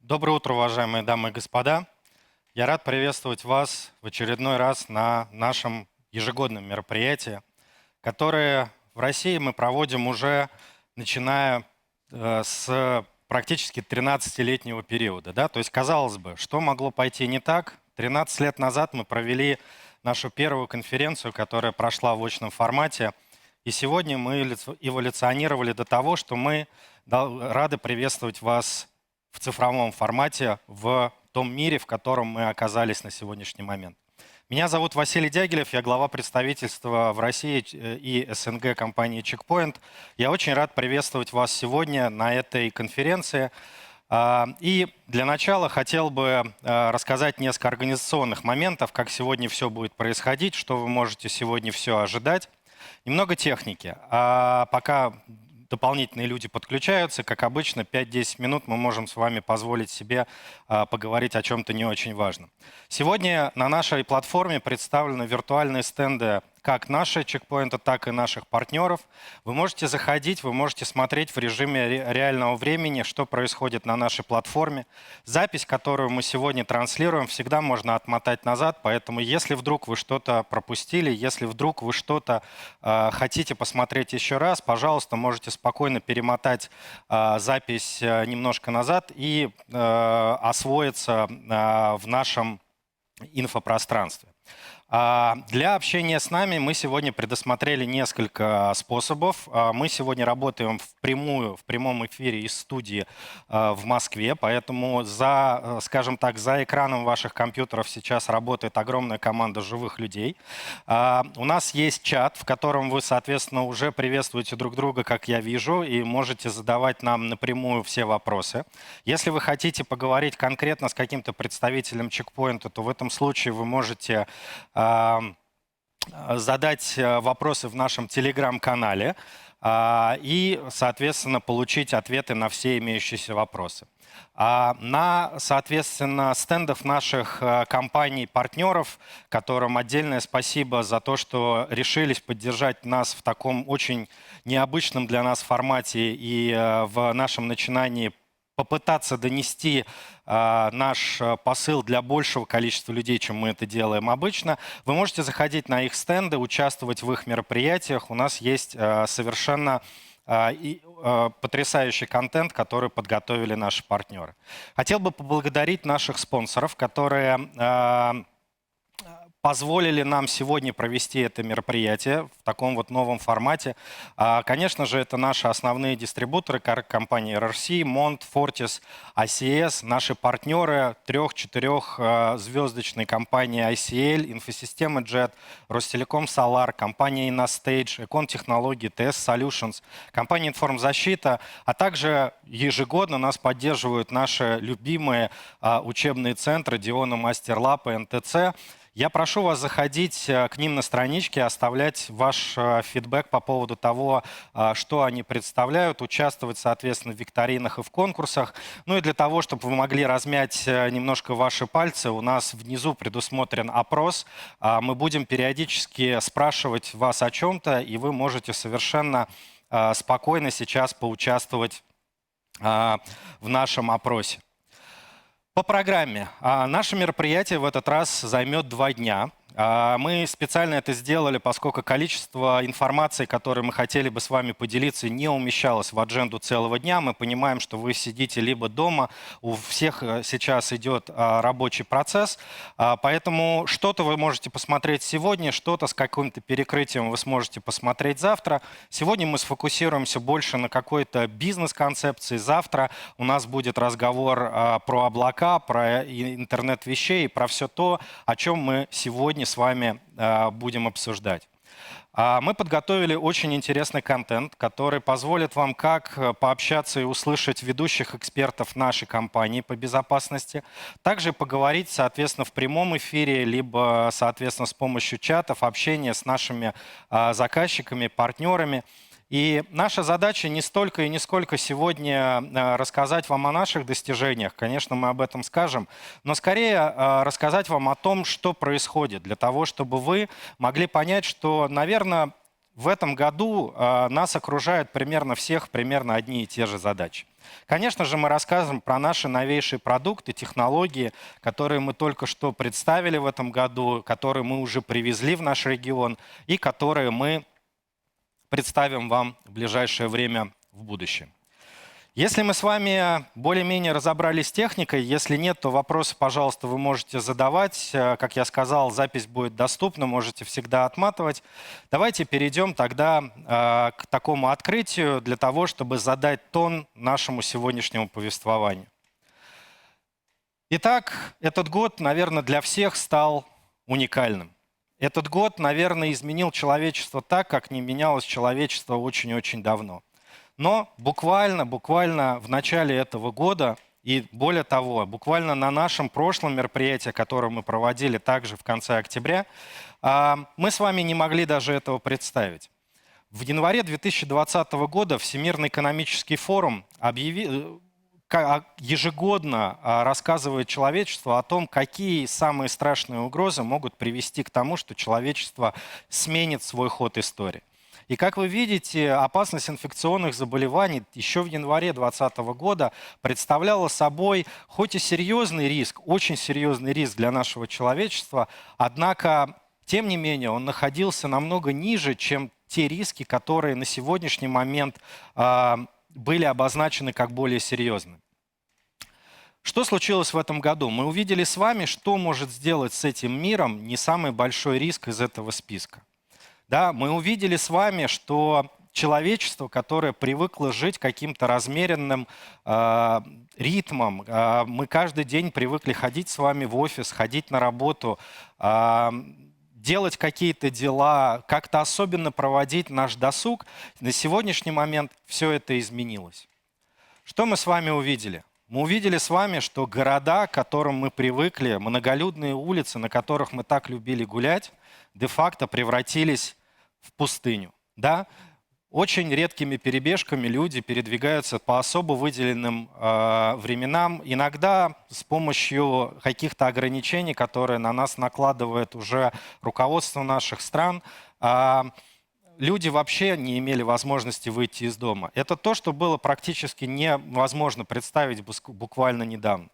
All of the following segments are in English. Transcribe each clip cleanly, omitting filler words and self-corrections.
Доброе утро, уважаемые дамы и господа. Я рад приветствовать вас в очередной раз на нашем ежегодном мероприятии, которое в России мы проводим уже начиная с практически 13-летнего периода. Да? То есть, казалось бы, что могло пойти не так? 13 лет назад мы провели нашу первую конференцию, которая прошла в очном формате. И сегодня мы эволюционировали до того, что мы рады приветствовать вас в цифровом формате в том мире, в котором мы оказались на сегодняшний момент. Меня зовут Василий Дягилев, я глава представительства в России и СНГ компании Checkpoint. Я очень рад приветствовать вас сегодня на этой конференции. И для начала хотел бы рассказать несколько организационных моментов, как сегодня все будет происходить, что вы можете сегодня все ожидать. Немного техники. Пока дополнительные люди подключаются, как обычно, 5-10 минут мы можем с вами позволить себе поговорить о чем-то не очень важном. Сегодня на нашей платформе представлены виртуальные стенды как наши чекпоинты, так и наших партнеров. Вы можете заходить, вы можете смотреть в режиме реального времени, что происходит на нашей платформе. Запись, которую мы сегодня транслируем, всегда можно отмотать назад, поэтому если вдруг вы что-то пропустили, если вдруг вы что-то хотите посмотреть еще раз, пожалуйста, можете спокойно перемотать запись немножко назад и освоиться в нашем инфопространстве. Для общения с нами мы сегодня предусмотрели несколько способов. Мы сегодня работаем в прямом эфире из студии в Москве, поэтому скажем так, за экраном ваших компьютеров сейчас работает огромная команда живых людей. У нас есть чат, в котором вы, соответственно, уже приветствуете друг друга, как я вижу, и можете задавать нам напрямую все вопросы. Если вы хотите поговорить конкретно с каким-то представителем чекпоинта, то в этом случае вы можете задать вопросы в нашем телеграм-канале и, соответственно, получить ответы на все имеющиеся вопросы. Соответственно, стендов наших компаний-партнеров, которым отдельное спасибо за то, что решились поддержать нас в таком очень необычном для нас формате и в нашем начинании попытаться донести наш посыл для большего количества людей, чем мы это делаем обычно. Вы можете заходить на их стенды, участвовать в их мероприятиях. У нас есть совершенно потрясающий контент, который подготовили наши партнеры. Хотел бы поблагодарить наших спонсоров, которые позволили нам сегодня провести это мероприятие в таком вот новом формате. Конечно же, это наши основные дистрибуторы, как компании России, Монт, Fortis, CIS, наши партнеры 3-4 звездочной компании ICL, Инфосистема Jet, Ростелеком Solar, компания Innostage, Econ Технологии, TS Solutions, компания Информзащита, а также ежегодно нас поддерживают наши любимые учебные центры Диона Мастер Лаб и НТЦ. Я прошу вас заходить к ним на страничке, оставлять ваш фидбэк по поводу того, что они представляют, участвовать, соответственно, в викторинах и в конкурсах. Ну и для того, чтобы вы могли размять немножко ваши пальцы, у нас внизу предусмотрен опрос. Мы будем периодически спрашивать вас о чем-то, и вы можете совершенно спокойно сейчас поучаствовать в нашем опросе. По программе. Наше мероприятие в этот раз займет 2 дня. Мы специально это сделали, поскольку количество информации, которой мы хотели бы с вами поделиться, не умещалось в адженду целого дня. Мы понимаем, что вы сидите либо дома, у всех сейчас идет рабочий процесс, поэтому что-то вы можете посмотреть сегодня, что-то с каким-то перекрытием вы сможете посмотреть завтра. Сегодня мы сфокусируемся больше на какой-то бизнес-концепции. Завтра у нас будет разговор про облака, про интернет вещей, про все то, о чем мы сегодня с вами будем обсуждать. Мы подготовили очень интересный контент, который позволит вам как пообщаться и услышать ведущих экспертов нашей компании по безопасности, также поговорить, соответственно, в прямом эфире, либо, соответственно, с помощью чатов, общения с нашими заказчиками, партнерами. И наша задача не столько и не сколько сегодня рассказать вам о наших достижениях, конечно, мы об этом скажем, но скорее рассказать вам о том, что происходит, для того, чтобы вы могли понять, что, наверное, в этом году нас окружают примерно одни и те же задачи. Конечно же, мы расскажем про наши новейшие продукты, технологии, которые мы только что представили в этом году, которые мы уже привезли в наш регион и которые мы представим вам в ближайшее время в будущем. Если мы с вами более-менее разобрались с техникой, если нет, то вопросы, пожалуйста, вы можете задавать. Как я сказал, запись будет доступна, можете всегда отматывать. Давайте перейдем тогда к такому открытию для того, чтобы задать тон нашему сегодняшнему повествованию. Итак, этот год, наверное, для всех стал уникальным. Этот год, наверное, изменил человечество так, как не менялось человечество очень-очень давно. Но буквально в начале этого года, и более того, буквально на нашем прошлом мероприятии, которое мы проводили также в конце октября, мы с вами не могли даже этого представить. В январе 2020 года Всемирный экономический форум ежегодно рассказывает человечеству о том, какие самые страшные угрозы могут привести к тому, что человечество сменит свой ход истории. И как вы видите, опасность инфекционных заболеваний еще в январе 2020 года представляла собой хоть и серьезный риск, очень серьезный риск для нашего человечества, однако, тем не менее, он находился намного ниже, чем те риски, которые на сегодняшний момент были обозначены как более серьезные. Что случилось в этом году? Мы увидели с вами, что может сделать с этим миром не самый большой риск из этого списка. Да, мы увидели с вами, что человечество, которое привыкло жить каким-то размеренным ритмом, мы каждый день привыкли ходить с вами в офис, ходить на работу, делать какие-то дела, как-то особенно проводить наш досуг, на сегодняшний момент все это изменилось. Что мы с вами увидели? Мы увидели с вами, что города, к которым мы привыкли, многолюдные улицы, на которых мы так любили гулять, де-факто превратились в пустыню. Да? Очень редкими перебежками люди передвигаются по особо выделенным временам, иногда с помощью каких-то ограничений, которые на нас накладывает уже руководство наших стран. Люди вообще не имели возможности выйти из дома. Это то, что было практически невозможно представить буквально недавно.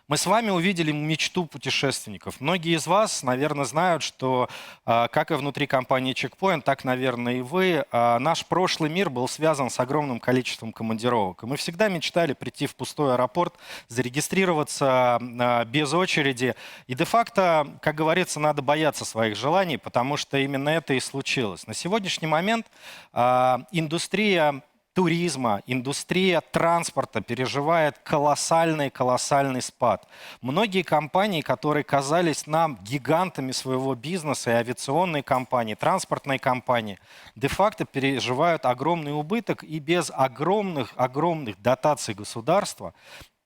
Мы с вами увидели мечту путешественников. Многие из вас, наверное, знают, что как и внутри компании Checkpoint, так, наверное, и вы, наш прошлый мир был связан с огромным количеством командировок. И мы всегда мечтали прийти в пустой аэропорт, зарегистрироваться без очереди. И де-факто, как говорится, надо бояться своих желаний, потому что именно это и случилось. На сегодняшний момент индустрия туризма, индустрия транспорта переживает колоссальный спад. Многие компании, которые казались нам гигантами своего бизнеса, и авиационные компании, транспортные компании, де-факто переживают огромный убыток, и без огромных дотаций государства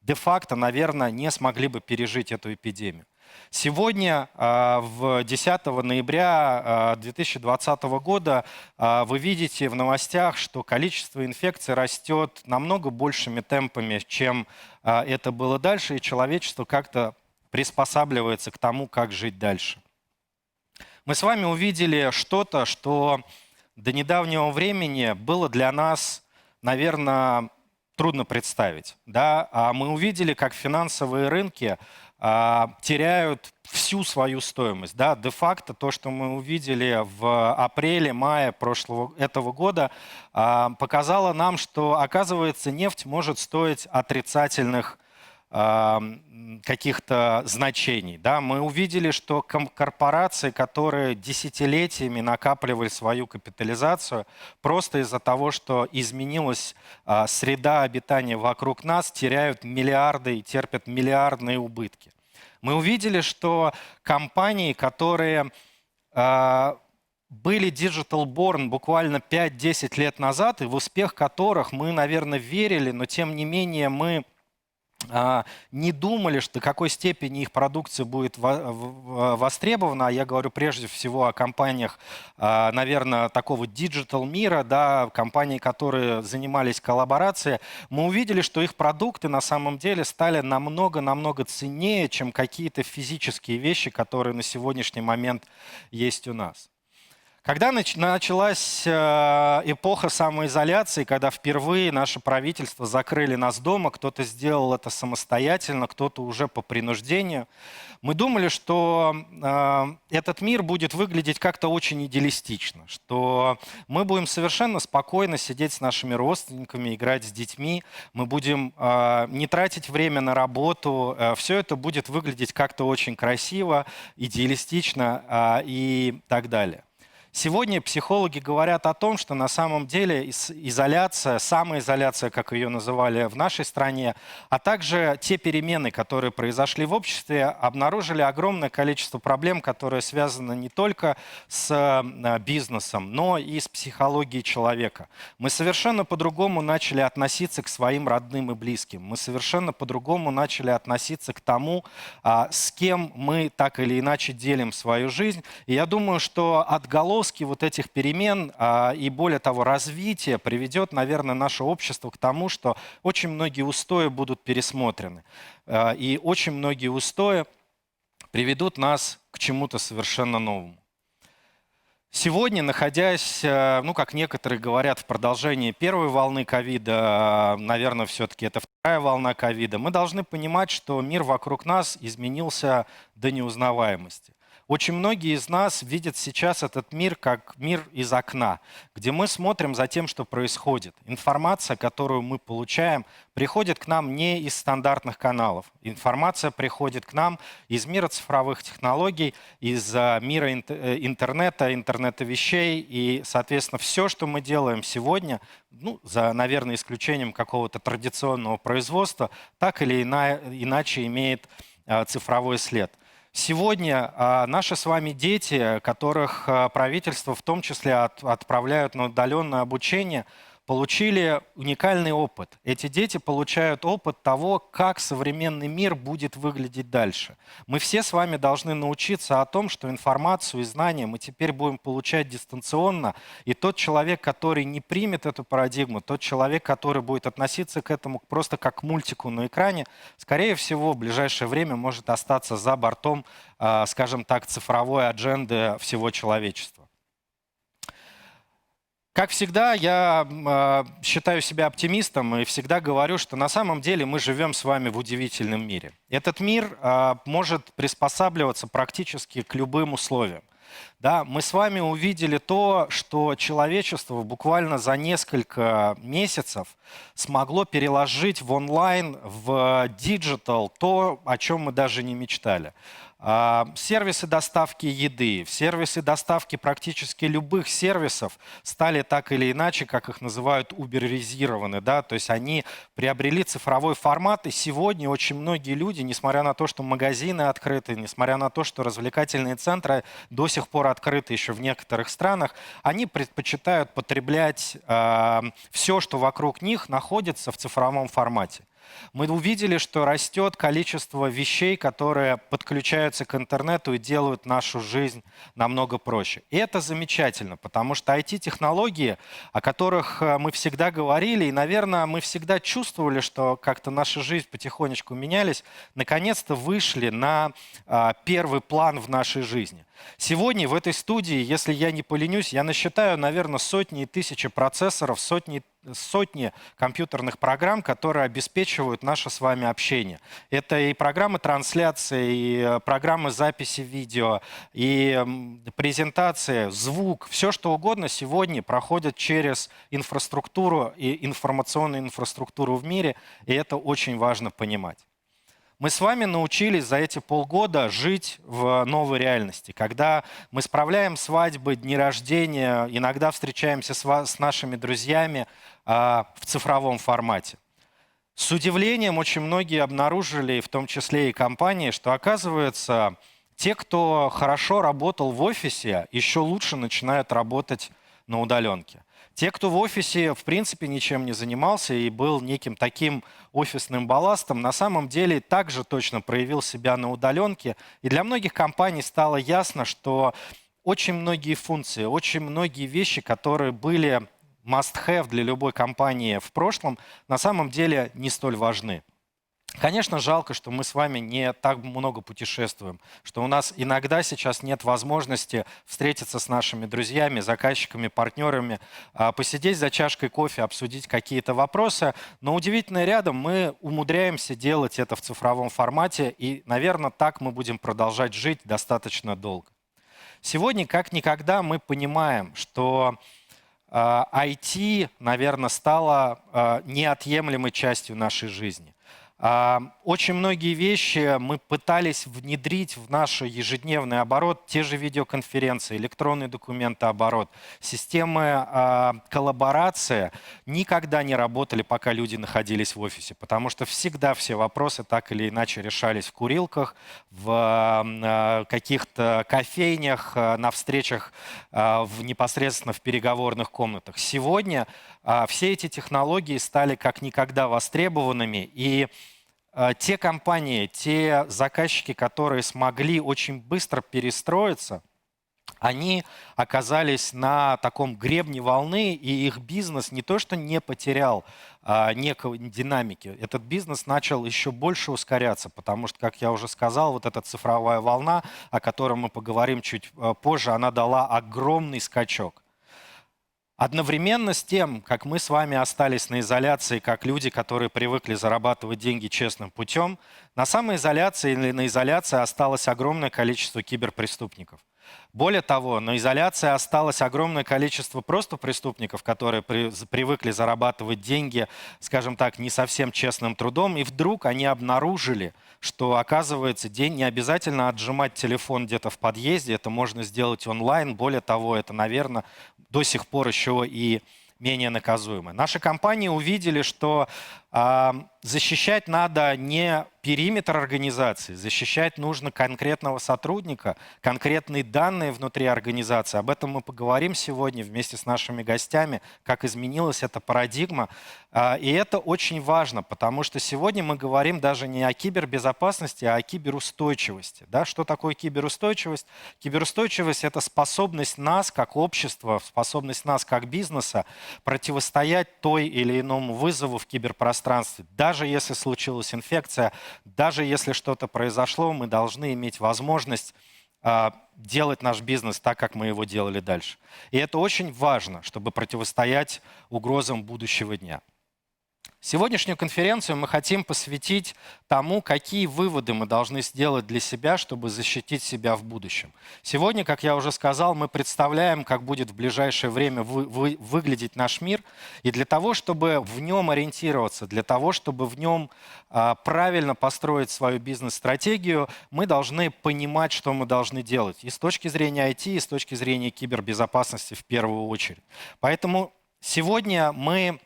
де-факто, наверное, не смогли бы пережить эту эпидемию. Сегодня, 10 ноября 2020 года, вы видите в новостях, что количество инфекций растет намного большими темпами, чем это было дальше, и человечество как-то приспосабливается к тому, как жить дальше. Мы с вами увидели что-то, что до недавнего времени было для нас, наверное, трудно представить. Да? Мы увидели, как финансовые рынки теряют всю свою стоимость. Да? Де-факто то, что мы увидели в апреле-мае этого года, показало нам, что, оказывается, нефть может стоить отрицательных каких-то значений. Да? Мы увидели, что корпорации, которые десятилетиями накапливали свою капитализацию, просто из-за того, что изменилась среда обитания вокруг нас, теряют миллиарды и терпят миллиардные убытки. Мы увидели, что компании, которые были digital-born буквально 5-10 лет назад, и в успех которых мы, наверное, верили, но тем не менее мы не думали, что до какой степени их продукция будет востребована. Я говорю прежде всего о компаниях, наверное, такого диджитал мира, да, компании, которые занимались коллаборацией. Мы увидели, что их продукты на самом деле стали намного ценнее, чем какие-то физические вещи, которые на сегодняшний момент есть у нас. Когда началась эпоха самоизоляции, когда впервые наше правительство закрыли нас дома, кто-то сделал это самостоятельно, кто-то уже по принуждению, мы думали, что этот мир будет выглядеть как-то очень идеалистично, что мы будем совершенно спокойно сидеть с нашими родственниками, играть с детьми, мы будем не тратить время на работу, все это будет выглядеть как-то очень красиво, идеалистично и так далее. Сегодня психологи говорят о том, что на самом деле изоляция, самоизоляция, как ее называли в нашей стране, а также те перемены, которые произошли в обществе, обнаружили огромное количество проблем, которые связаны не только с бизнесом, но и с психологией человека. Мы совершенно по-другому начали относиться к своим родным и близким. Мы совершенно по-другому начали относиться к тому, с кем мы так или иначе делим свою жизнь. И я думаю, что отголоски вот этих перемен и, более того, развития приведет, наверное, наше общество к тому, что очень многие устои будут пересмотрены. И очень многие устои приведут нас к чему-то совершенно новому. Сегодня, находясь, как некоторые говорят, в продолжении первой волны ковида, наверное, все-таки это вторая волна ковида, мы должны понимать, что мир вокруг нас изменился до неузнаваемости. Очень многие из нас видят сейчас этот мир как мир из окна, где мы смотрим за тем, что происходит. Информация, которую мы получаем, приходит к нам не из стандартных каналов. Информация приходит к нам из мира цифровых технологий, из мира интернета, интернета вещей. И, соответственно, все, что мы делаем сегодня, за, наверное, исключением какого-то традиционного производства, так или иначе имеет цифровой след. Сегодня наши с вами дети, которых правительство в том числе отправляют на удаленное обучение, получили уникальный опыт. Эти дети получают опыт того, как современный мир будет выглядеть дальше. Мы все с вами должны научиться о том, что информацию и знания мы теперь будем получать дистанционно. И тот человек, который не примет эту парадигму, тот человек, который будет относиться к этому просто как к мультику на экране, скорее всего, в ближайшее время может остаться за бортом, скажем так, цифровой адженды всего человечества. Как всегда, я считаю себя оптимистом и всегда говорю, что на самом деле мы живем с вами в удивительном мире. Этот мир может приспосабливаться практически к любым условиям. Да, мы с вами увидели то, что человечество буквально за несколько месяцев смогло переложить в онлайн, в диджитал то, о чем мы даже не мечтали. Сервисы доставки еды, сервисы доставки практически любых сервисов стали так или иначе, как их называют, уберизированы. Да? То есть они приобрели цифровой формат, и сегодня очень многие люди, несмотря на то, что магазины открыты, несмотря на то, что развлекательные центры до сих пор открыты еще в некоторых странах, они предпочитают потреблять все, что вокруг них находится в цифровом формате. Мы увидели, что растет количество вещей, которые подключаются к интернету и делают нашу жизнь намного проще. И это замечательно, потому что IT-технологии, о которых мы всегда говорили, и, наверное, мы всегда чувствовали, что как-то наша жизнь потихонечку менялись, наконец-то вышли на первый план в нашей жизни. Сегодня в этой студии, если я не поленюсь, я насчитаю, наверное, сотни и тысячи процессоров, сотни компьютерных программ, которые обеспечивают наше с вами общение. Это и программы трансляции, и программы записи видео, и презентации, звук. Все, что угодно сегодня проходит через инфраструктуру и информационную инфраструктуру в мире, и это очень важно понимать. Мы с вами научились за эти полгода жить в новой реальности, когда мы справляем свадьбы, дни рождения, иногда встречаемся с нашими друзьями в цифровом формате. С удивлением очень многие обнаружили, в том числе и компании, что, оказывается, те, кто хорошо работал в офисе, еще лучше начинают работать на удаленке. Те, кто в офисе, в принципе, ничем не занимался и был неким таким офисным балластом, на самом деле также точно проявил себя на удаленке. И для многих компаний стало ясно, что очень многие функции, очень многие вещи, которые были must-have для любой компании в прошлом, на самом деле не столь важны. Конечно, жалко, что мы с вами не так много путешествуем, что у нас иногда сейчас нет возможности встретиться с нашими друзьями, заказчиками, партнерами, посидеть за чашкой кофе, обсудить какие-то вопросы. Но удивительно рядом мы умудряемся делать это в цифровом формате, и, наверное, так мы будем продолжать жить достаточно долго. Сегодня, как никогда, мы понимаем, что IT, наверное, стало неотъемлемой частью нашей жизни. Очень многие вещи мы пытались внедрить в наш ежедневный оборот, те же видеоконференции, электронный документооборот, системы коллаборации никогда не работали, пока люди находились в офисе, потому что всегда все вопросы так или иначе решались в курилках, в каких-то кофейнях, на встречах непосредственно в переговорных комнатах. Сегодня все эти технологии стали как никогда востребованными, и те компании, те заказчики, которые смогли очень быстро перестроиться, они оказались на таком гребне волны, и их бизнес не то что не потерял некой динамики, этот бизнес начал еще больше ускоряться, потому что, как я уже сказал, вот эта цифровая волна, о которой мы поговорим чуть позже, она дала огромный скачок. Одновременно с тем, как мы с вами остались на изоляции, как люди, которые привыкли зарабатывать деньги честным путем, на самоизоляции или на изоляции осталось огромное количество киберпреступников. Более того, на изоляции осталось огромное количество просто преступников, которые привыкли зарабатывать деньги, скажем так, не совсем честным трудом, и вдруг они обнаружили, что, оказывается, день не обязательно отжимать телефон где-то в подъезде, это можно сделать онлайн. Более того, это, наверное, до сих пор еще и менее наказуемо. Наши компании увидели, что защищать надо не периметр организации, защищать нужно конкретного сотрудника, конкретные данные внутри организации. Об этом мы поговорим сегодня вместе с нашими гостями, как изменилась эта парадигма. И это очень важно, потому что сегодня мы говорим даже не о кибербезопасности, а о киберустойчивости. Да? Что такое киберустойчивость? Киберустойчивость – это способность нас как общества, способность нас как бизнеса противостоять той или иному вызову в киберпространстве. Даже если случилась инфекция, даже если что-то произошло, мы должны иметь возможность делать наш бизнес так, как мы его делали дальше. И это очень важно, чтобы противостоять угрозам будущего дня. Сегодняшнюю конференцию мы хотим посвятить тому, какие выводы мы должны сделать для себя, чтобы защитить себя в будущем. Сегодня, как я уже сказал, мы представляем, как будет в ближайшее время выглядеть наш мир. И для того, чтобы в нем ориентироваться, для того, чтобы в нем правильно построить свою бизнес-стратегию, мы должны понимать, что мы должны делать. И с точки зрения IT, и с точки зрения кибербезопасности в первую очередь. Поэтому сегодня мы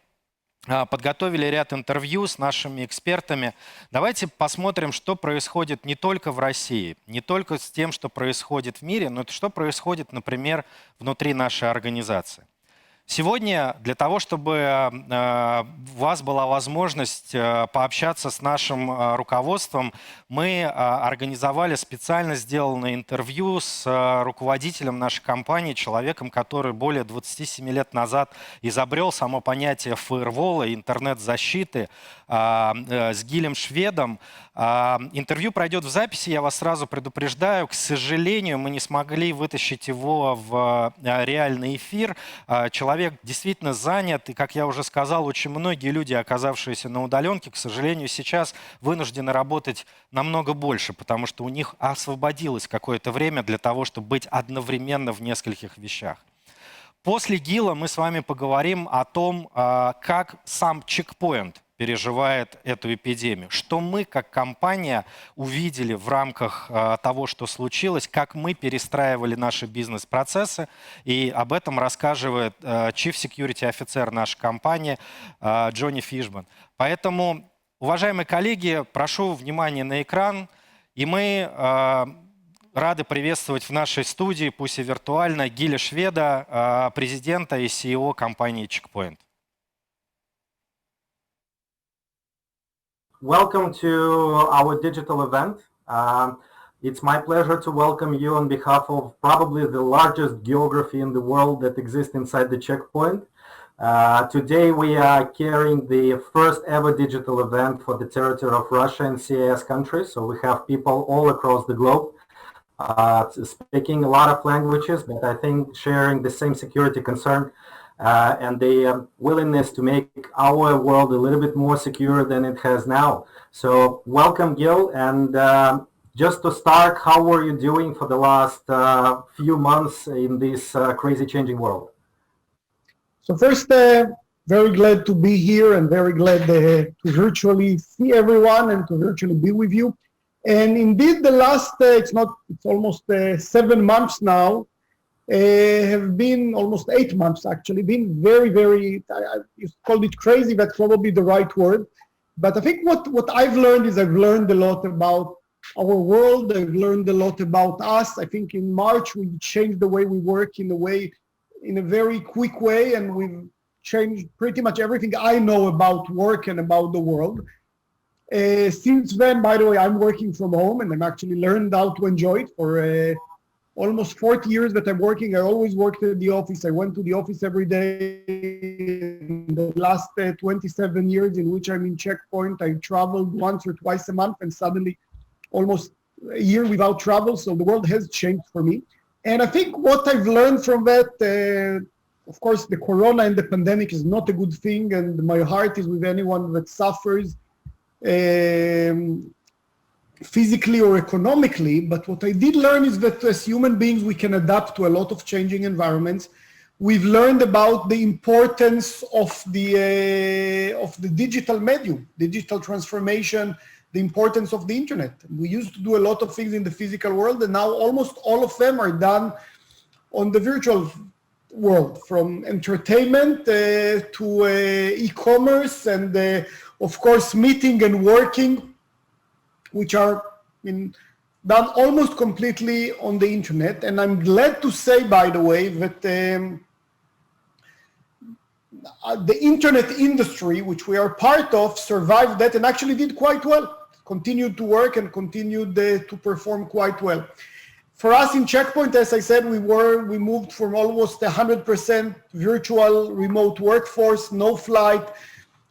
подготовили ряд интервью с нашими экспертами. Давайте посмотрим, что происходит не только в России, не только с тем, что происходит в мире, но и что происходит, например, внутри нашей организации. Сегодня для того, чтобы у вас была возможность пообщаться с нашим руководством, мы организовали специально сделанное интервью с руководителем нашей компании, человеком, который более 27 лет назад изобрел само понятие фаервола, интернет-защиты, с Гилем Шведом. Интервью пройдет в записи, я вас сразу предупреждаю. К сожалению, мы не смогли вытащить его в реальный эфир. Человек действительно занят, и, как я уже сказал, очень многие люди, оказавшиеся на удаленке, к сожалению, сейчас вынуждены работать намного больше, потому что у них освободилось какое-то время для того, чтобы быть одновременно в нескольких вещах. После Гила мы с вами поговорим о том, как сам чекпоинт переживает эту эпидемию, что мы как компания увидели в рамках того, что случилось, как мы перестраивали наши бизнес-процессы, и об этом рассказывает Chief Security Officer нашей компании Джонни Фишман. Поэтому, уважаемые коллеги, прошу внимания на экран, и мы рады приветствовать в нашей студии, пусть и виртуально, Гиля Шведа, президента и CEO компании Checkpoint. Welcome to our digital event. It's my pleasure to welcome you on behalf of probably the largest geography in the world that exists inside the Checkpoint. Today we are carrying the first ever digital event for the territory of Russia and CIS countries. So we have people all across the globe speaking a lot of languages, but I think sharing the same security concern and the willingness to make our world a little bit more secure than it has now. So welcome, Gil. And just to start, how were you doing for the last few months in this crazy changing world? So first, very glad to be here and very glad to virtually see everyone and to virtually be with you. And indeed, the last, it's almost 7 months now, have been almost 8 months actually, been very, very, you called it crazy, that's probably the right word. But I think what I've learned is I've learned a lot about our world, I've learned a lot about us. I think in March, we changed the way we work in a very quick way, and we've changed pretty much everything I know about work and about the world. Since then, by the way, I'm working from home, and I've actually learned how to enjoy it. For almost 40 years that I'm working, I always worked at the office. I went to the office every day. In the last 27 years in which I'm in Checkpoint, I traveled once or twice a month, and suddenly almost a year without travel. So the world has changed for me. And I think what I've learned from that, of course, the corona and the pandemic is not a good thing, and my heart is with anyone that suffers physically or economically. But what I did learn is that as human beings, we can adapt to a lot of changing environments. We've learned about the importance of the digital medium, digital transformation, the importance of the internet. We used to do a lot of things in the physical world, and now almost all of them are done on the virtual world, from entertainment to e-commerce and of course meeting and working, which are done almost completely on the internet. And I'm glad to say, by the way, that the internet industry, which we are part of, survived that and actually did quite well, continued to work and continued to perform quite well. For us in Checkpoint, as I said, we moved from almost 100% virtual remote workforce, no flight,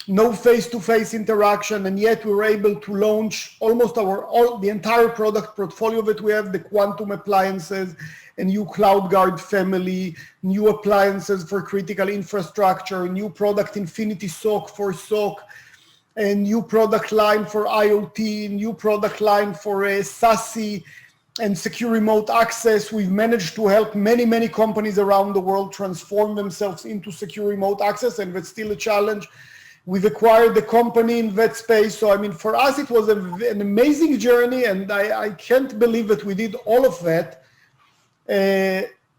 no face-to-face interaction, and yet we were able to launch almost the entire product portfolio that we have, the quantum appliances, a new CloudGuard family, new appliances for critical infrastructure, new product Infinity SOC for SOC, a new product line for IoT, new product line for SASE and secure remote access. We've managed to help many, many companies around the world transform themselves into secure remote access, and that's still a challenge. We've acquired the company in that space. So, I mean, for us, it was an amazing journey, and I can't believe that we did all of that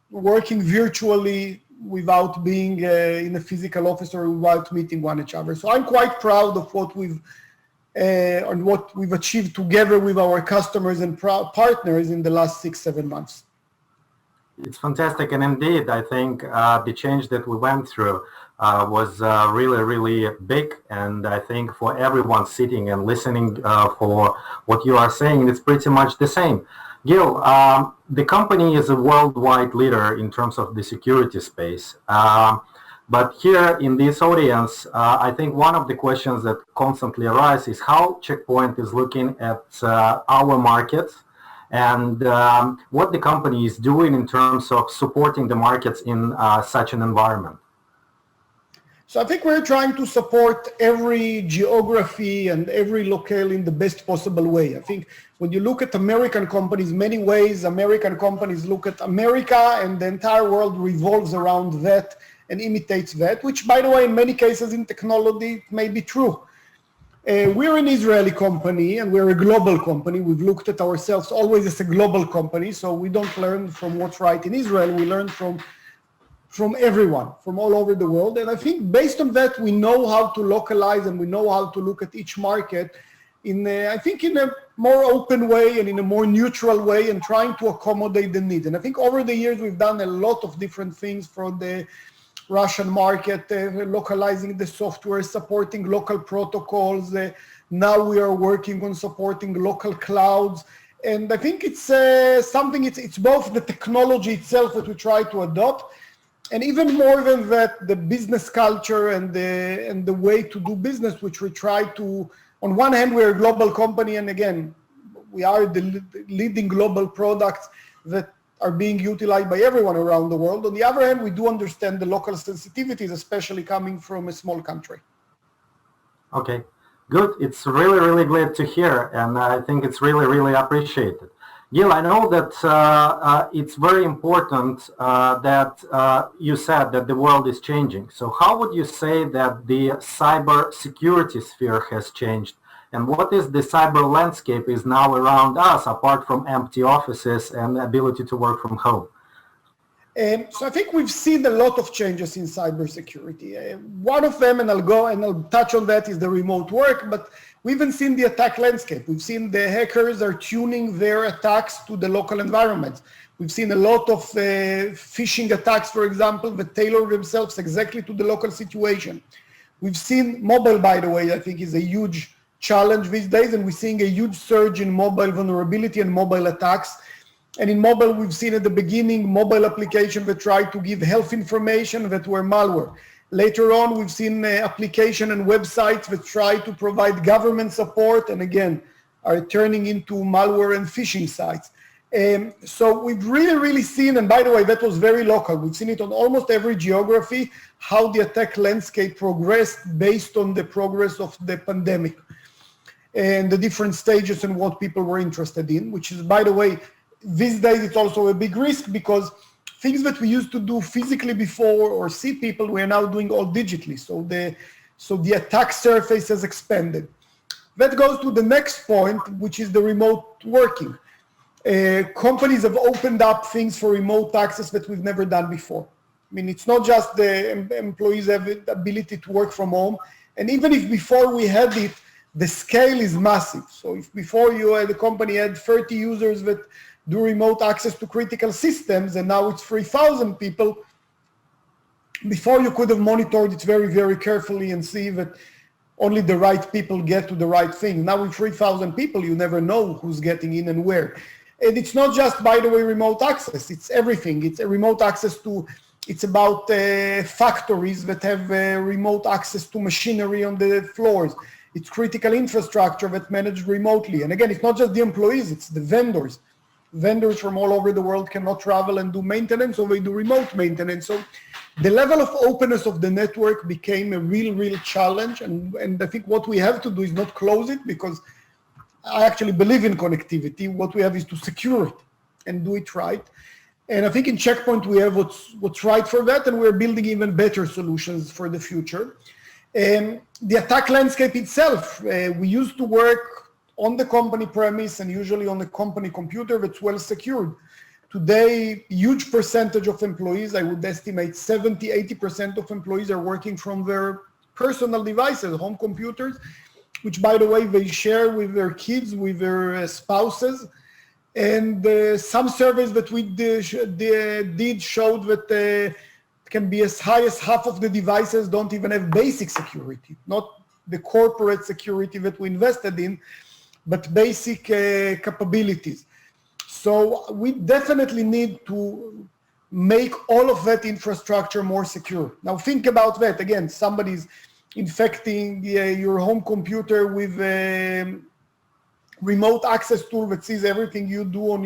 working virtually without being in a physical office or without meeting one another. So I'm quite proud of what we've achieved together with our customers and partners in the last 6-7 months. It's fantastic, and indeed, I think the change that we went through was really, really big, and I think for everyone sitting and listening for what you are saying, it's pretty much the same. Gil, the company is a worldwide leader in terms of the security space. But here in this audience, I think one of the questions that constantly arise is how Checkpoint is looking at our markets and what the company is doing in terms of supporting the markets in such an environment. So I think we're trying to support every geography and every locale in the best possible way. I think when you look at American companies, many ways American companies look at America, and the entire world revolves around that and imitates that, which, by the way, in many cases in technology may be true. We're an Israeli company and we're a global company. We've looked at ourselves always as a global company, so we don't learn from what's right in Israel. We learn from everyone, from all over the world. And I think based on that, we know how to localize and we know how to look at each market in a more open way and in a more neutral way, and trying to accommodate the needs. And I think over the years, we've done a lot of different things for the Russian market, localizing the software, supporting local protocols. Now we are working on supporting local clouds. And I think it's it's both the technology itself that we try to adopt, And even more than that, the business culture and the way to do business, which we try to, on one hand, we're a global company, and again, we are the leading global products that are being utilized by everyone around the world. On the other hand, we do understand the local sensitivities, especially coming from a small country. Okay, good. It's really, really glad to hear, and I think it's really, really appreciated. Gil, I know that it's very important that you said that the world is changing. So how would you say that the cyber security sphere has changed? And what is the cyber landscape is now around us, apart from empty offices and the ability to work from home? So I think we've seen a lot of changes in cybersecurity. One of them, and I'll touch on that, is the remote work, but we even seen the attack landscape. We've seen the hackers are tuning their attacks to the local environments. We've seen a lot of phishing attacks, for example, that tailor themselves exactly to the local situation. We've seen mobile, by the way, I think is a huge challenge these days, and we're seeing a huge surge in mobile vulnerability and mobile attacks. And in mobile, we've seen at the beginning mobile applications that tried to give health information that were malware. Later on, we've seen application and websites that try to provide government support and again are turning into malware and phishing sites. So we've really seen, and by the way, that was very local. We've seen it on almost every geography, how the attack landscape progressed based on the progress of the pandemic and the different stages and what people were interested in, which is, by the way, these days it's also a big risk because things that we used to do physically before or see people, we're now doing all digitally. So the attack surface has expanded. That goes to the next point, which is the remote working. Companies have opened up things for remote access that we've never done before. I mean, it's not just the employees have the ability to work from home. And even if before we had it, the scale is massive. So if before the company had 30 users that do remote access to critical systems, and now it's 3,000 people, before you could have monitored it very carefully and see that only the right people get to the right thing. Now with 3,000 people, you never know who's getting in and where. And it's not just, by the way, remote access, it's everything. It's a remote access to, it's about factories that have remote access to machinery on the floors. It's critical infrastructure that's managed remotely. And again, it's not just the employees, it's the vendors. Vendors from all over the world cannot travel and do maintenance, so they do remote maintenance. So the level of openness of the network became a real challenge. And I think what we have to do is not close it, because I actually believe in connectivity. What we have is to secure it and do it right. And I think in Checkpoint, we have what's right for that, and we're building even better solutions for the future. The attack landscape itself, we used to work on the company premise and usually on the company computer that's well secured. Today, huge percentage of employees, I would estimate 70-80% of employees are working from their personal devices, home computers, which, by the way, they share with their kids, with their spouses. And some surveys that we did showed that can be as high as half of the devices don't even have basic security, not the corporate security that we invested in, but basic capabilities. So we definitely need to make all of that infrastructure more secure. Now think about that. Again, somebody's infecting your home computer with a remote access tool that sees everything you do on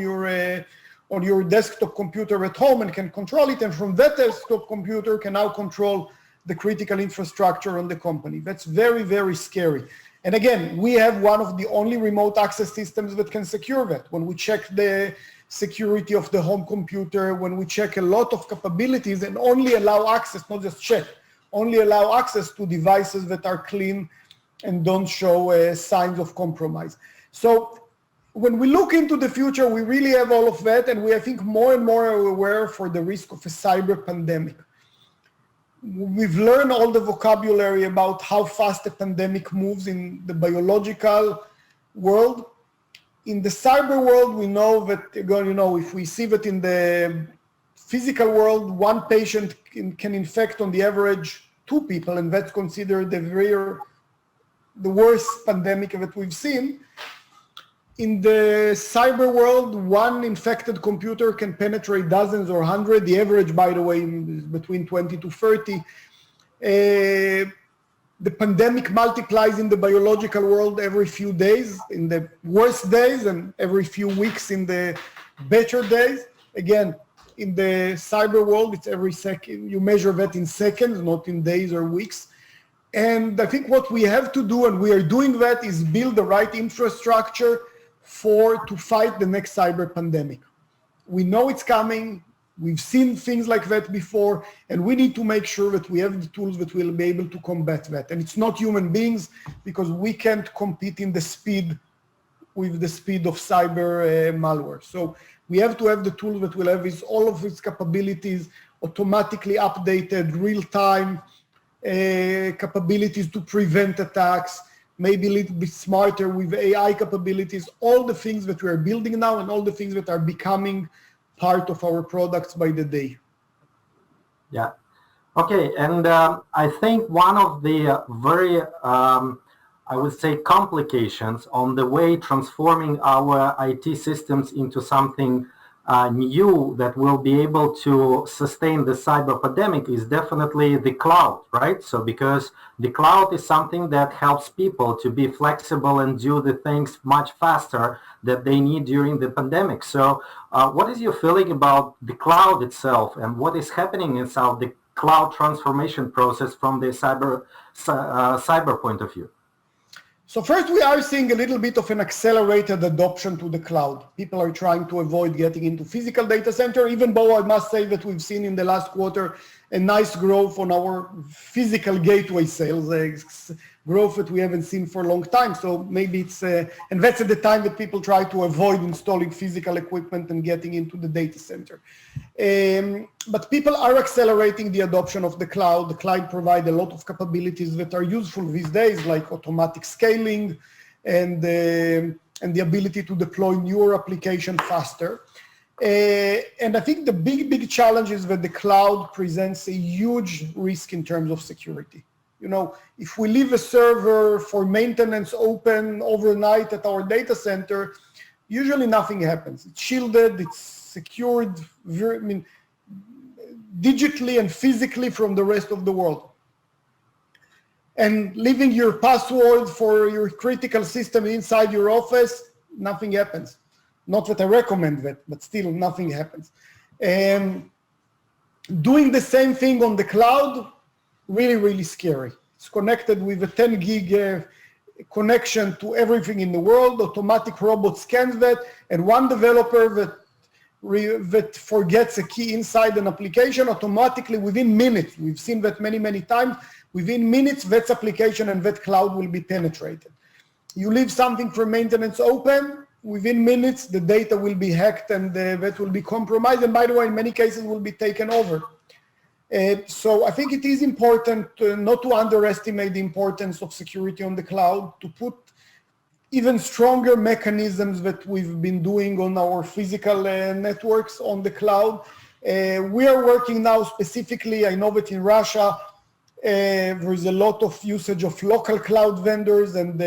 your desktop computer at home and can control it. And from that desktop computer can now control the critical infrastructure on the company. That's very scary. And again, we have one of the only remote access systems that can secure that. When we check the security of the home computer, when we check a lot of capabilities and only allow access, not just check, only allow access to devices that are clean and don't show signs of compromise. So when we look into the future, we really have all of that, and we, I think, more and more are aware for the risk of a cyber pandemic. We've learned all the vocabulary about how fast a pandemic moves in the biological world. In the cyber world, we know that, if we see that in the physical world, one patient can infect on the average 2 people, and that's considered the worst pandemic that we've seen. in the cyber world, one infected computer can penetrate dozens or hundreds. The average, by the way, is between 20 to 30. The pandemic multiplies in the biological world every few days, in the worst days, and every few weeks in the better days. Again, in the cyber world, it's every second. You measure that in seconds, not in days or weeks. And I think what we have to do, and we are doing that, is build the right infrastructure to fight the next cyber pandemic. We know it's coming. We've seen things like that before, and we need to make sure that we have the tools that will be able to combat that. And it's not human beings, because we can't compete in the speed with the speed of cyber malware. So we have to have the tools that will have all of its capabilities automatically updated, real-time capabilities to prevent attacks, maybe a little bit smarter with AI capabilities, all the things that we are building now and all the things that are becoming part of our products by the day. Yeah. Okay. And I think one of the very, I would say, complications on the way transforming our IT systems into something new that will be able to sustain the cyber pandemic is definitely the cloud, right? So because the cloud is something that helps people to be flexible and do the things much faster that they need during the pandemic. So what is your feeling about the cloud itself, and what is happening inside the cloud transformation process from the cyber point of view? So first, we are seeing a little bit of an accelerated adoption to the cloud. People are trying to avoid getting into physical data center, even though I must say that we've seen in the last quarter a nice growth on our physical gateway sales, growth that we haven't seen for a long time. So maybe it's, and that's at the time that people try to avoid installing physical equipment and getting into the data center. But people are accelerating the adoption of the cloud. The cloud provides a lot of capabilities that are useful these days, like automatic scaling and the ability to deploy newer applications faster. And I think the big challenge is that the cloud presents a huge risk in terms of security. You know, if we leave a server for maintenance open overnight at our data center, usually nothing happens. It's shielded, it's secured, digitally and physically from the rest of the world. And leaving your password for your critical system inside your office, nothing happens. Not that I recommend that, but still nothing happens. And doing the same thing on the cloud, really scary. It's connected with a 10 gig connection to everything in the world. Automatic robot scans that, and one developer that forgets a key inside an application, automatically within minutes, we've seen that many times, within minutes that application and that cloud will be penetrated. You leave something for maintenance open, within minutes the data will be hacked and that will be compromised, and by the way, in many cases will be taken over. So I think it is important not to underestimate the importance of security on the cloud, to put even stronger mechanisms that we've been doing on our physical networks on the cloud. We are working now specifically, I know that in Russia, there is a lot of usage of local cloud vendors, and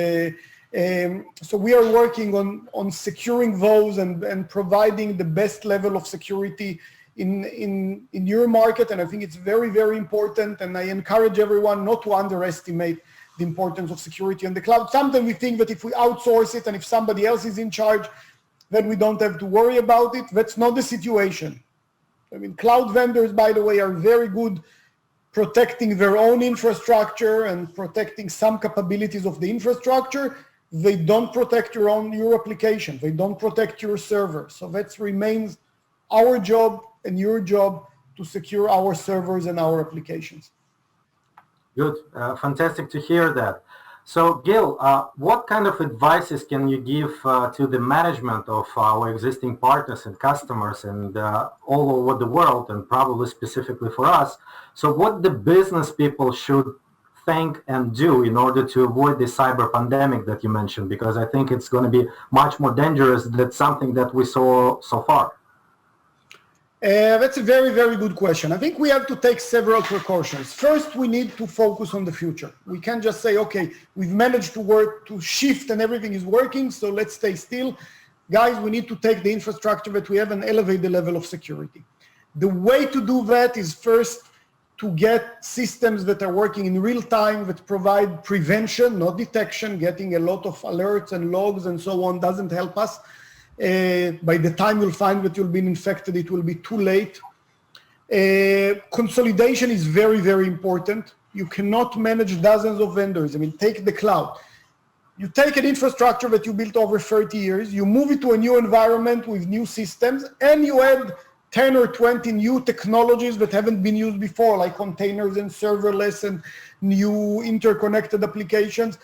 so we are working on securing those and providing the best level of security in your market. And I think it's very important, and I encourage everyone not to underestimate the importance of security on the cloud. Sometimes we think that if we outsource it and if somebody else is in charge, then we don't have to worry about it. That's not the situation. I mean, cloud vendors, by the way, are very good protecting their own infrastructure and protecting some capabilities of the infrastructure. They don't protect your application. They don't protect your server. So that remains our job and your job to secure our servers and our applications. Good. Fantastic to hear that. So Gil, what kind of advices can you give to the management of our existing partners and customers and all over the world, and probably specifically for us? So what the business people should think and do in order to avoid the cyber pandemic that you mentioned? Because I think it's going to be much more dangerous than something that we saw so far. That's a very, very good question. I think we have to take several precautions. First, we need to focus on the future. We can't just say, okay, we've managed to shift and everything is working, so let's stay still. Guys, we need to take the infrastructure that we have and elevate the level of security. The way to do that is first to get systems that are working in real time, that provide prevention, not detection. Getting a lot of alerts and logs and so on doesn't help us. By the time you'll find that you've been infected, it will be too late. Consolidation is very, very important. You cannot manage dozens of vendors. I mean, take the cloud. You take an infrastructure that you built over 30 years, you move it to a new environment with new systems, and you add 10 or 20 new technologies that haven't been used before, like containers and serverless and new interconnected applications.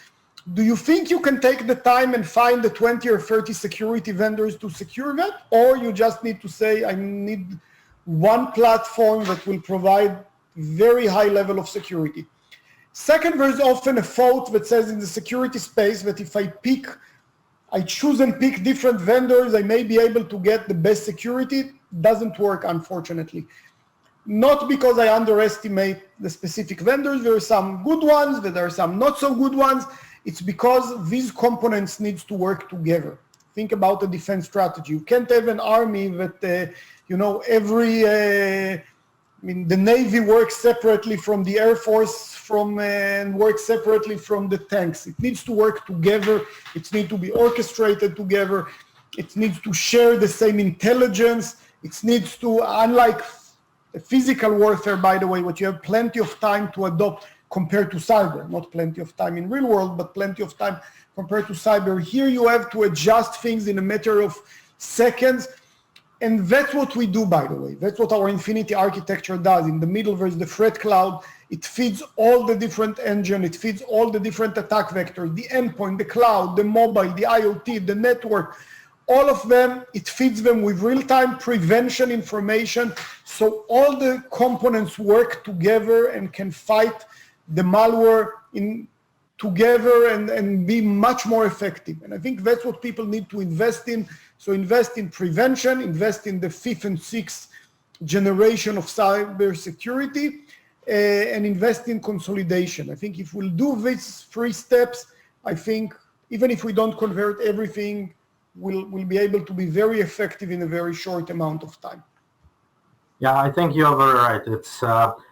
Do you think you can take the time and find the 20 or 30 security vendors to secure that? Or you just need to say, I need one platform that will provide very high level of security. Second, there's often a thought that says in the security space that if I choose and pick different vendors, I may be able to get the best security. Doesn't work, unfortunately. Not because I underestimate the specific vendors. There are some good ones, there are some not so good ones. It's because these components need to work together. Think about a defense strategy. You can't have an army that, the Navy works separately from the Air Force, and works separately from the tanks. It needs to work together. It needs to be orchestrated together. It needs to share the same intelligence. It needs to, unlike physical warfare, by the way, what you have plenty of time to adopt compared to cyber, not plenty of time in real world, but plenty of time compared to cyber. Here you have to adjust things in a matter of seconds. And that's what we do, by the way. That's what our Infinity architecture does. In the middle, there's the threat cloud. It feeds all the different engines. It feeds all the different attack vectors, the endpoint, the cloud, the mobile, the IoT, the network. All of them, it feeds them with real-time prevention information. So all the components work together and can fight the malware together and be much more effective. And I think that's what people need to invest in. So invest in prevention, invest in the fifth and sixth generation of cybersecurity, and invest in consolidation. I think if we'll do these 3 steps, I think even if we don't convert everything, we'll be able to be very effective in a very short amount of time. Yeah, I think you're very right. It's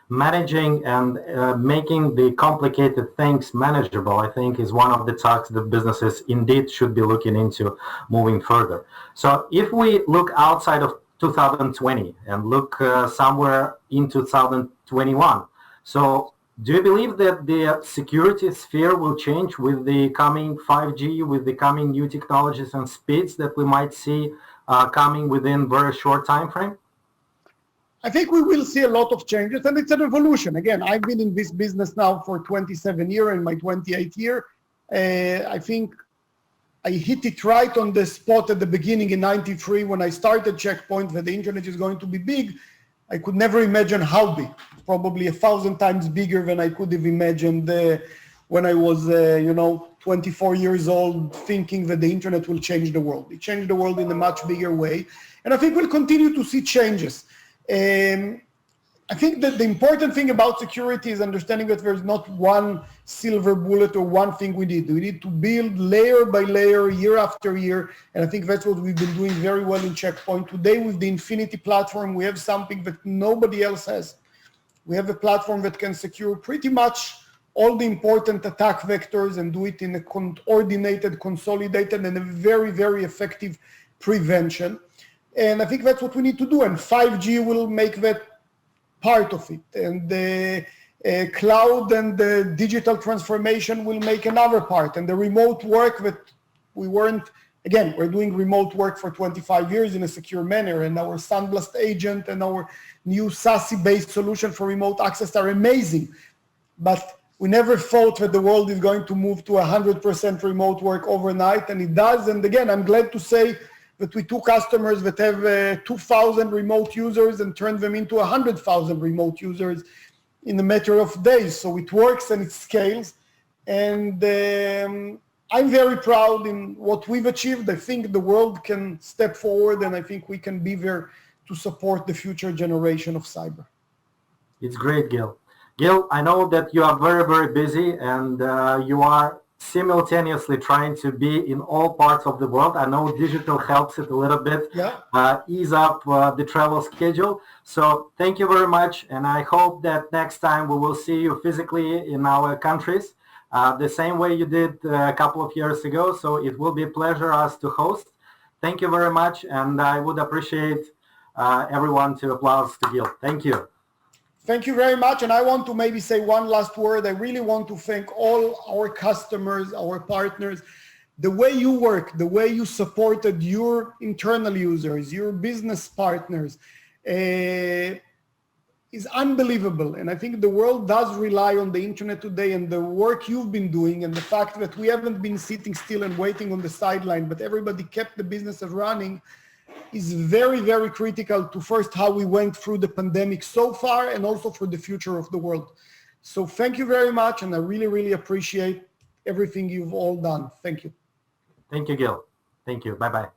managing and making the complicated things manageable, I think, is one of the tasks that businesses indeed should be looking into moving further. So if we look outside of 2020 and look somewhere in 2021, so do you believe that the security sphere will change with the coming 5G, with the coming new technologies and speeds that we might see coming within very short time frame? I think we will see a lot of changes, and it's an evolution. Again, I've been in this business now for 27 years, in my 28th year. I think I hit it right on the spot at the beginning in 93 when I started Check Point that the internet is going to be big. I could never imagine how big, probably 1,000 times bigger than I could have imagined when I was, 24 years old, thinking that the internet will change the world. It changed the world in a much bigger way. And I think we'll continue to see changes. I think that the important thing about security is understanding that there's not one silver bullet or one thing we need. We need to build layer by layer, year after year. And I think that's what we've been doing very well in Check Point. Today with the Infinity platform, we have something that nobody else has. We have a platform that can secure pretty much all the important attack vectors and do it in a coordinated, consolidated, and a very, very effective prevention. And I think that's what we need to do. And 5G will make that part of it. And the cloud and the digital transformation will make another part. And the remote work that we're doing remote work for 25 years in a secure manner. And our SandBlast agent and our new SASE-based solution for remote access are amazing. But we never thought that the world is going to move to 100% remote work overnight. And it does. And again, I'm glad to say that we took customers that have 2,000 remote users and turned them into 100,000 remote users in a matter of days. So it works and it scales. And I'm very proud in what we've achieved. I think the world can step forward, and I think we can be there to support the future generation of cyber. It's great, Gil. Gil, I know that you are very, very busy and you are simultaneously trying to be in all parts of the world. I know digital helps it a little bit, ease up the travel schedule. So thank you very much. And I hope that next time we will see you physically in our countries, the same way you did a couple of years ago. So it will be a pleasure us to host. Thank you very much. And I would appreciate everyone to applaud to Gil. Thank you. Thank you very much. And I want to maybe say one last word. I really want to thank all our customers, our partners. The way you work, the way you supported your internal users, your business partners is unbelievable. And I think the world does rely on the internet today, and the work you've been doing and the fact that we haven't been sitting still and waiting on the sideline, but everybody kept the businesses running is very, very critical to first how we went through the pandemic so far and also for the future of the world. So thank you very much. And I really, really appreciate everything you've all done. Thank you. Thank you, Gil. Thank you. Bye-bye.